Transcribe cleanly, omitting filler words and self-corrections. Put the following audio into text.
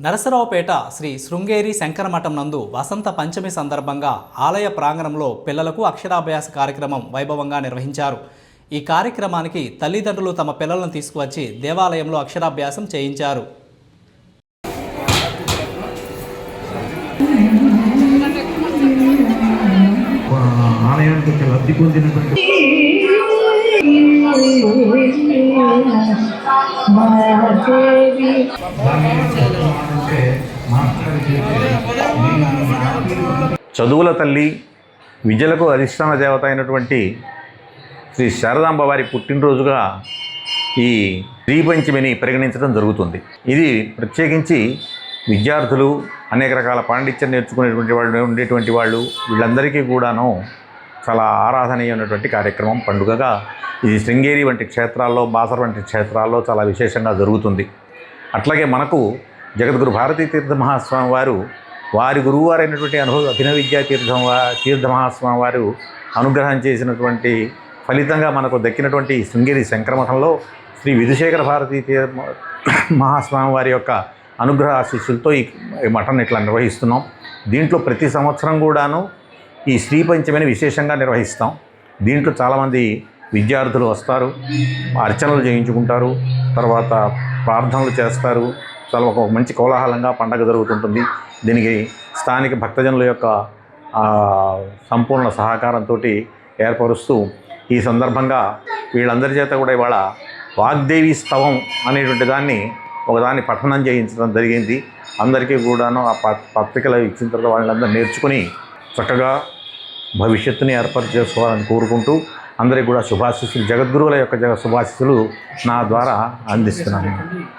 నరసరావుపేట శ్రీ శృంగేరి శంకరమఠం నందు వసంత పంచమి సందర్భంగా ఆలయ ప్రాంగణంలో పిల్లలకు అక్షరాభ్యాస కార్యక్రమం వైభవంగా నిర్వహించారు. ఈ కార్యక్రమానికి తల్లిదండ్రులు తమ పిల్లలను తీసుకువచ్చి దేవాలయంలో అక్షరాభ్యాసం చేయించారు. చదువుల తల్లి విద్యలకు అధిష్టాన దేవత అయినటువంటి శ్రీ శారదాంబ వారి పుట్టినరోజుగా ఈ శ్రీ పంచమిని పరిగణించడం జరుగుతుంది. ఇది ప్రత్యేకించి విద్యార్థులు అనేక రకాల పాండిత్యం నేర్చుకునేటువంటి వాళ్ళు ఉండేటువంటి వాళ్ళు వీళ్ళందరికీ కూడాను చాలా ఆరాధనీయమైనటువంటి కార్యక్రమం, పండుగగా ఇది శృంగేరి వంటి క్షేత్రాల్లో, బాసర వంటి క్షేత్రాల్లో చాలా విశేషంగా జరుగుతుంది. అట్లాగే మనకు జగద్గురు భారతీ తీర్థ మహాస్వామి వారు వారి గురువువారైనటువంటి అభినవ విద్యా తీర్థ మహాస్వామి వారు అనుగ్రహం చేసినటువంటి ఫలితంగా మనకు దక్కినటువంటి శృంగేరి శంకరమఠంలో శ్రీ విధుశేఖర భారతీ మహాస్వామి వారి యొక్క అనుగ్రహ ఆశీస్సులతో ఈ మఠాన్ని ఇట్లా నిర్వహిస్తున్నాం. దీంట్లో ప్రతి సంవత్సరం కూడాను ఈ శ్రీ పంచమిని విశేషంగా నిర్వహిస్తాం. దీంట్లో చాలామంది విద్యార్థులు వస్తారు, అర్చనలు చేయించుకుంటారు, తర్వాత ప్రార్థనలు చేస్తారు. చాలా ఒక మంచి కోలాహలంగా పండగ జరుగుతుంటుంది. దీనికి స్థానిక భక్తజనుల యొక్క సంపూర్ణ సహకారంతో ఏర్పరుస్తూ ఈ సందర్భంగా వీళ్ళందరి చేత కూడా ఇవాళ వాగ్దేవి స్తవం అనేటువంటి దాన్ని ఒకదాన్ని పఠనం చేయించడం జరిగింది. అందరికీ కూడాను ఆ పత్రికలు ఇచ్చిన తర్వాత వాళ్ళందరూ నేర్చుకుని చక్కగా భవిష్యత్తుని ఏర్పాటు చేసుకోవాలని కోరుకుంటూ అందరికీ కూడా శుభాశీస్సులు, జగద్గురువుల యొక్క శుభాశీస్సులు నా ద్వారా అందిస్తున్నాను.